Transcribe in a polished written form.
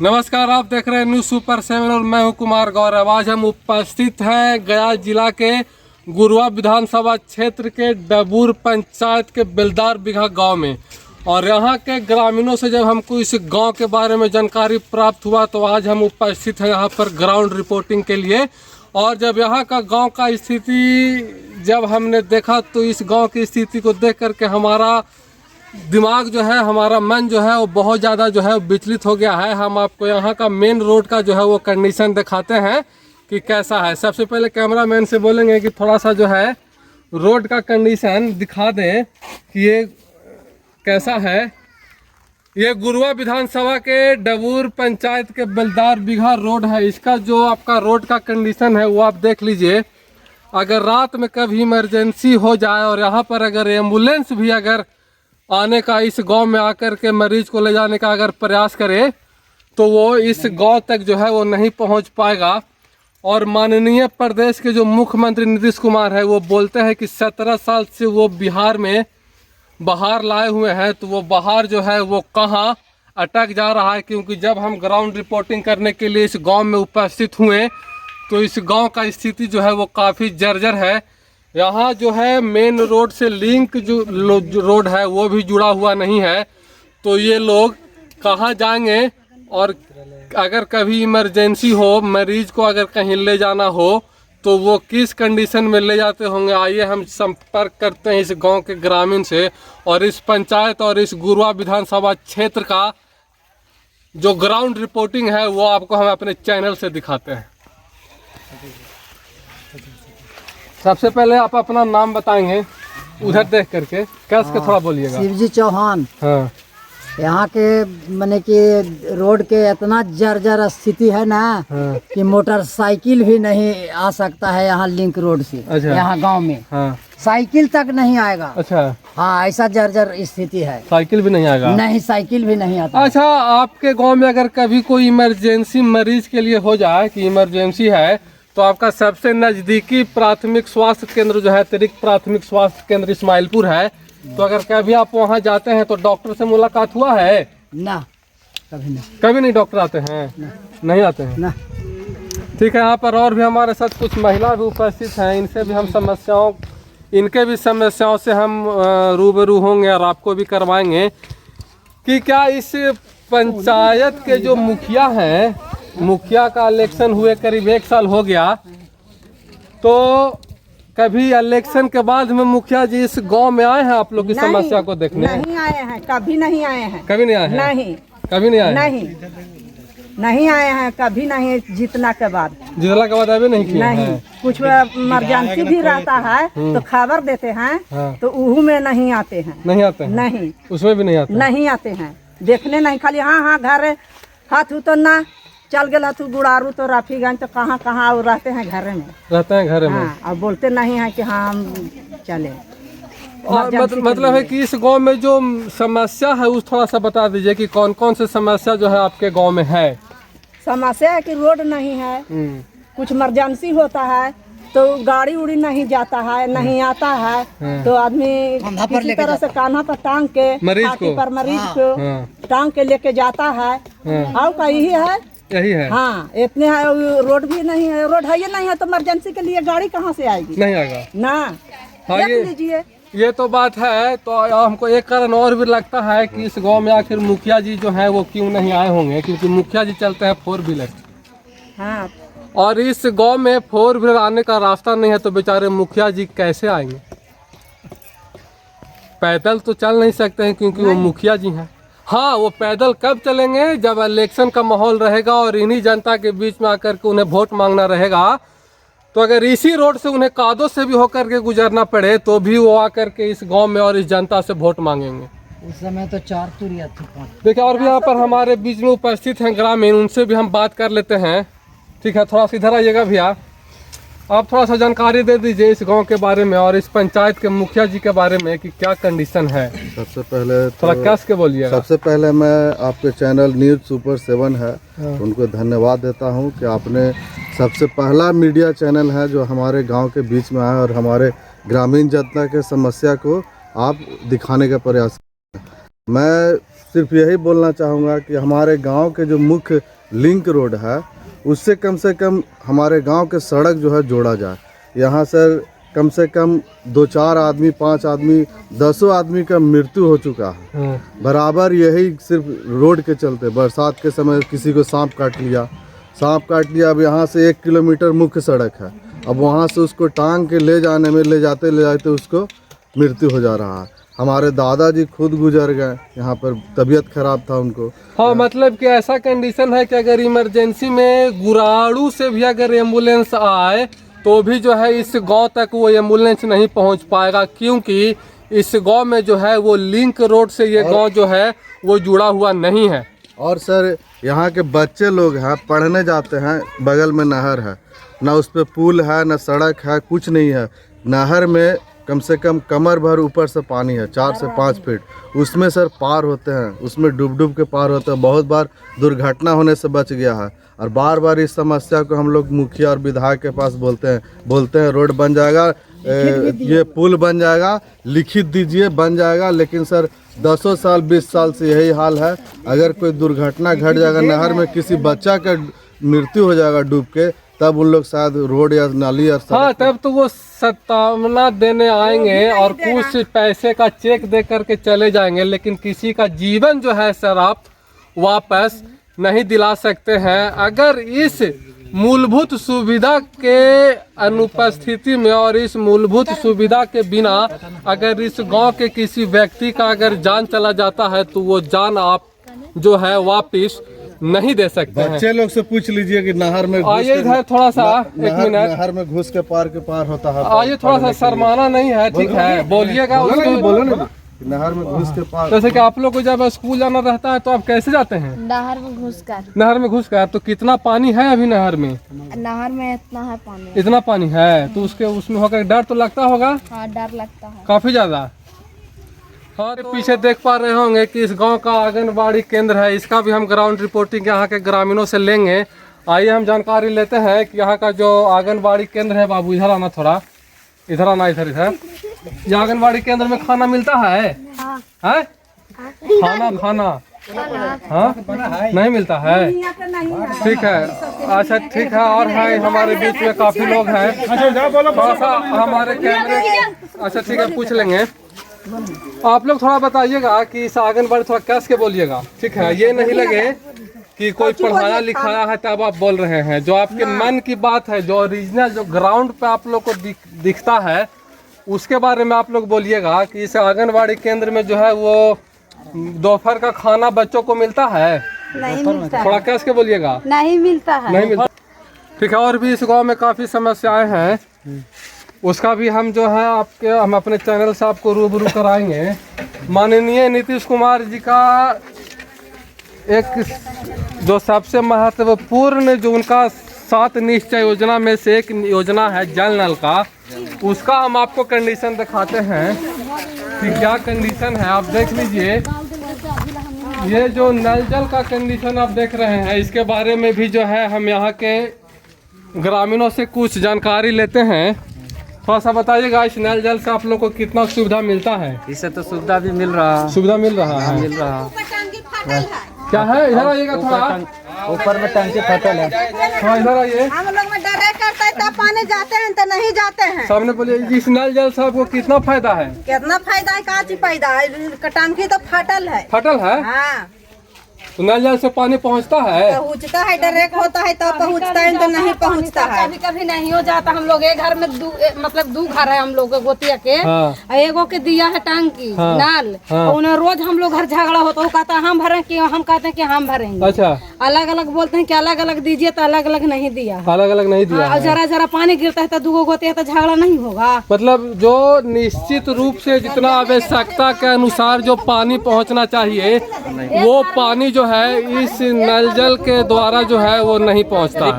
नमस्कार, आप देख रहे हैं न्यूज़ सुपर 7 और मैं हूं कुमार गौरव। आज हम उपस्थित हैं गया जिला के गुरुआ विधानसभा क्षेत्र के डबूर पंचायत के बेलदार बिघा गांव में। और यहां के ग्रामीणों से जब हमको इस गांव के बारे में जानकारी प्राप्त हुआ तो आज हम उपस्थित हैं यहां पर ग्राउंड रिपोर्टिंग के लिए। और जब यहाँ का गाँव का स्थिति जब हमने देखा तो इस गाँव की स्थिति को देख करके हमारा दिमाग जो है, हमारा मन जो है वो बहुत ज़्यादा जो है विचलित हो गया है। हम आपको यहाँ का मेन रोड का जो है वो कंडीशन दिखाते हैं कि कैसा है। सबसे पहले कैमरामैन से बोलेंगे कि थोड़ा सा जो है रोड का कंडीशन दिखा दें कि ये कैसा है। ये गुरुआ विधानसभा के डबूर पंचायत के बेलदार बिघा रोड है। इसका जो आपका रोड का कंडीशन है वो आप देख लीजिए। अगर रात में कभी इमरजेंसी हो जाए और यहाँ पर अगर एम्बुलेंस भी अगर आने का, इस गांव में आकर के मरीज को ले जाने का अगर प्रयास करे तो वो इस गांव तक जो है वो नहीं पहुंच पाएगा। और माननीय प्रदेश के जो मुख्यमंत्री नीतीश कुमार है वो बोलते हैं कि 17 साल से वो बिहार में बाहर लाए हुए हैं, तो वो बाहर जो है वो कहाँ अटक जा रहा है। क्योंकि जब हम ग्राउंड रिपोर्टिंग करने के लिए इस गाँव में उपस्थित हुए तो इस गाँव का स्थिति जो है वो काफ़ी जर्जर है। यहाँ जो है मेन रोड से लिंक जो रोड है वो भी जुड़ा हुआ नहीं है, तो ये लोग कहाँ जाएंगे। और अगर कभी इमरजेंसी हो, मरीज को अगर कहीं ले जाना हो तो वो किस कंडीशन में ले जाते होंगे। आइए हम संपर्क करते हैं इस गांव के ग्रामीण से और इस पंचायत और इस गुरुआ विधानसभा क्षेत्र का जो ग्राउंड रिपोर्टिंग है वो आपको हम अपने चैनल से दिखाते हैं। सबसे पहले आप अपना नाम बताएंगे, उधर देख करके कस के थोड़ा बोलिएगा। शिवजी चौहान। हाँ। यहाँ के माने कि रोड के इतना जर्जर स्थिति है ना। हाँ। कि मोटरसाइकिल भी नहीं आ सकता है यहाँ लिंक रोड से। अच्छा। यहाँ गांव में हाँ। साइकिल तक नहीं आएगा। अच्छा। हाँ, ऐसा जर्जर स्थिति है। साइकिल भी नहीं आएगा? नहीं, साइकिल भी नहीं आता। अच्छा, आपके गांव में अगर कभी कोई इमरजेंसी मरीज के लिए हो जाए कि इमरजेंसी है तो आपका सबसे नज़दीकी प्राथमिक स्वास्थ्य केंद्र जो है अतिरिक्त प्राथमिक स्वास्थ्य केंद्र इस्माइलपुर है, तो अगर कभी आप वहां जाते हैं तो डॉक्टर से मुलाकात हुआ है? ना, कभी नहीं। कभी नहीं डॉक्टर आते हैं? नहीं आते हैं ना। ठीक है। यहाँ पर और भी हमारे साथ कुछ महिला भी उपस्थित हैं, इनसे भी हम इनके भी समस्याओं से हम रूबरू होंगे और आपको भी करवाएंगे कि क्या इस पंचायत के जो मुखिया हैं, मुखिया का इलेक्शन हुए करीब 1 साल हो गया, तो कभी इलेक्शन के बाद में मुखिया जी इस गांव में आए हैं आप लोग की समस्या को देखने? नहीं आए हैं, कभी नहीं आए हैं। कभी नहीं आए हैं? नहीं, कभी नहीं आए? नहीं आए हैं, कभी नहीं। जीतने के बाद अभी नहीं किया नहीं है? कुछ इमरजेंसी भी रहता है तो खबर देते हैं। हाँ। तो उहू में नहीं आते हैं। नहीं आते हैं? नहीं, उसमें भी नहीं आते? नहीं आते हैं, देखने नहीं, खाली हाँ घर हाथ तो ना चल गया तू गुड़ारू तो राफीगंज तो कहाँ कहाँ रहते हैं घर में। रहते हैं घर में? हाँ, और बोलते नहीं है कि हाँ हम चले। और मतलब है कि इस गांव में जो समस्या है उस थोड़ा सा बता दीजिए कि कौन कौन से समस्या जो है आपके गांव में है। समस्या है कि रोड नहीं है, कुछ इमरजेंसी होता है तो गाड़ी उड़ी नहीं जाता है, नहीं आता है, तो आदमी किसी तरह से कान्हा पर टांग के मरीज को टांग के लेके जाता है। और का यही है। हाँ, इतने है। रोड भी नहीं है, रोड है ये नहीं है तो इमरजेंसी के लिए गाड़ी कहाँ से आएगी? नहीं आएगा ना। हाँ, ये तो बात है। तो हमको एक कारण और भी लगता है कि इस गांव में आखिर मुखिया जी जो है वो क्यों नहीं आए होंगे, क्योंकि मुखिया जी चलते हैं 4 व्हीलर। हाँ। और इस गांव में 4 व्हीलर आने का रास्ता नहीं है, तो बेचारे मुखिया जी कैसे आएंगे? पैदल तो चल नहीं सकते हैं क्योंकि वो मुखिया जी हैं। हाँ, वो पैदल कब चलेंगे? जब इलेक्शन का माहौल रहेगा और इन्हीं जनता के बीच में आकर के उन्हें वोट मांगना रहेगा। तो अगर इसी रोड से उन्हें कादों से भी होकर के गुजरना पड़े तो भी वो आकर के इस गांव में और इस जनता से वोट मांगेंगे। उस समय तो 4 तुरिया थी। देखिए, और भी यहाँ पर हमारे बीच में उपस्थित हैं ग्रामीण, उनसे भी हम बात कर लेते हैं। ठीक है, थोड़ा सा इधर आइएगा भैया, आप थोड़ा सा जानकारी दे दीजिए इस गांव के बारे में और इस पंचायत के मुखिया जी के बारे में कि क्या कंडीशन है। सबसे पहले थोड़ा कस के बोलिए। सबसे पहले मैं आपके चैनल न्यूज़ सुपर 7 है उनको धन्यवाद देता हूं कि आपने सबसे पहला मीडिया चैनल है जो हमारे गांव के बीच में आया और हमारे ग्रामीण जनता के समस्या को आप दिखाने का प्रयास। मैं सिर्फ यही बोलना चाहूँगा कि हमारे गांव के जो मुख्य लिंक रोड है उससे कम हमारे गांव के सड़क जो है जोड़ा जाए। यहाँ से कम 2-4 आदमी 5 आदमी 10 आदमी का मृत्यु हो चुका है बराबर, यही सिर्फ रोड के चलते। बरसात के समय किसी को सांप काट लिया। अब यहाँ से 1 किलोमीटर मुख्य सड़क है, अब वहाँ से उसको टांग के ले जाते उसको मृत्यु हो जा रहा है। हमारे दादाजी खुद गुजर गए, यहाँ पर तबीयत खराब था उनको। हाँ, मतलब कि ऐसा कंडीशन है कि अगर इमरजेंसी में गुराड़ू से भी अगर एम्बुलेंस आए तो भी जो है इस गांव तक वो एम्बुलेंस नहीं पहुंच पाएगा, क्योंकि इस गांव में जो है वो लिंक रोड से ये गांव जो है वो जुड़ा हुआ नहीं है। और सर यहाँ के बच्चे लोग हैं, पढ़ने जाते हैं, बगल में नहर है, ना उस पर पुल है ना सड़क है, कुछ नहीं है। नहर में कम से कम कमर भर ऊपर से पानी है, 4 से 5 फीट, उसमें सर पार होते हैं, उसमें डूब के पार होते हैं। बहुत बार दुर्घटना होने से बच गया है। और बार बार इस समस्या को हम लोग मुखिया और विधायक के पास बोलते हैं रोड बन जाएगा, ये पुल बन जाएगा, लिखित दीजिए, बन जाएगा। लेकिन सर 10 साल 20 साल से यही हाल है। अगर कोई दुर्घटना घट जाएगा, नहर में किसी बच्चा का मृत्यु हो जाएगा डूब के, तब उन लोग शायद रोड या नाली या हाँ, तब तो वो सत्तावना देने आएंगे और कुछ पैसे का चेक दे करके चले जाएंगे, लेकिन किसी का जीवन जो है सर आप वापस नहीं दिला सकते हैं। अगर इस मूलभूत सुविधा के अनुपस्थिति में और इस मूलभूत सुविधा के बिना अगर इस गांव के किसी व्यक्ति का अगर जान चला जाता है तो वो जान आप जो है वापिस नहीं दे सकते हैं। बच्चे लोग से पूछ लीजिए कि नहर में आइए इधर थोड़ा सा, एक मिनट, नहर में घुस के पार होता है। आइए थोड़ा सा, शर्माना नहीं है, ठीक है, बोलिएगा। बोलो ना, नहर में घुस के पार। जैसे कि आप लोग को जब स्कूल जाना रहता है तो आप कैसे जाते हैं? नहर में घुसकर। नहर में घुसकर। तो कितना पानी है अभी नहर में? नहर में इतना है पानी। इतना पानी है तो उसमें होकर डर तो लगता होगा? हाँ, डर लगता है काफी ज्यादा। हाँ, तो पीछे देख पा रहे होंगे कि इस गांव का आंगनबाड़ी केंद्र है, इसका भी हम ग्राउंड रिपोर्टिंग यहाँ के ग्रामीणों से लेंगे। आइए हम जानकारी लेते हैं कि यहाँ का जो आंगनबाड़ी केंद्र है। बाबू इधर आना, थोड़ा इधर आना, इधर ये आंगनबाड़ी केंद्र में खाना मिलता है? है? खाना हाँ नहीं मिलता है? ठीक है, अच्छा ठीक है। और है हमारे बीच में काफी लोग हैं, थोड़ा सा हमारे कैमरे, अच्छा ठीक है, पूछ लेंगे। आप लोग थोड़ा बताइएगा कि इस आंगनबाड़ी, थोड़ा कस के बोलिएगा, ठीक है? ये नहीं लगे कि कोई पढ़ाया लिखाया है तब आप बोल रहे हैं। जो आपके मन की बात है, जो ओरिजिनल जो ग्राउंड पे आप लोग को दिखता है, उसके बारे में आप लोग बोलिएगा कि इस आंगनबाड़ी केंद्र में जो है वो दोपहर का खाना बच्चों को मिलता है? नहीं मिलता। थोड़ा कस के बोलिएगा। नहीं मिलता है। नहीं मिलता, ठीक है। और भी इस गाँव में काफी समस्याएं हैं, उसका भी हम जो है हम अपने चैनल से आपको रूबरू कराएंगे। माननीय नीतीश कुमार जी का एक जो सबसे महत्वपूर्ण जो उनका 7 निश्चय योजना में से एक योजना है जल नल का, उसका हम आपको कंडीशन दिखाते हैं कि क्या कंडीशन है। आप देख लीजिए, ये जो नल जल का कंडीशन आप देख रहे हैं, इसके बारे में भी जो है हम यहाँ के ग्रामीणों से कुछ जानकारी लेते हैं। थोड़ा सा बताइएगा, इस नल जल से आप लोग को कितना सुविधा मिलता है? इससे तो सुविधा भी मिल रहा है। सुविधा मिल रहा है? मिल रहा है। क्या है? इधर आइएगा, थोड़ा ऊपर में टंकी फटल है। हाँ इधर आइए। हम लोग में डरे करते हैं, तब पानी जाते हैं तो नहीं जाते हैं। सामने बोलिए, इस नल जल से आपको कितना फायदा है? कितना फायदा है? का चीज फायदा है? टंकी तो फटल है। फटल है? हाँ, तो नल जल से पानी पहुंचता है? पहुँचता है, डायरेक्ट होता है तब पहुँचता है, तो नहीं पहुँचता है। कभी कभी नहीं हो जाता। हम लोग एक घर में मतलब 2 घर है हम लोग गोतिया के। हाँ। एगो के दिया है टंकी, हाँ। नल। हाँ। उन्हें रोज हम लोग घर झगड़ा होता है, वो कहता है हम भरें कि हम कहते हैं कि हम भरेंगे। अच्छा, अलग अलग बोलते हैं कि अलग अलग दीजिए, तो अलग अलग नहीं दिया। अलग अलग नहीं दिया और है। जरा जरा पानी गिरता है तो 2 गोते है तो झगड़ा नहीं होगा। मतलब जो निश्चित रूप से जितना आवश्यकता के अनुसार जो पानी पहुंचना चाहिए, वो पानी जो है इस नल जल के द्वारा जो है वो नहीं पहुंचता है।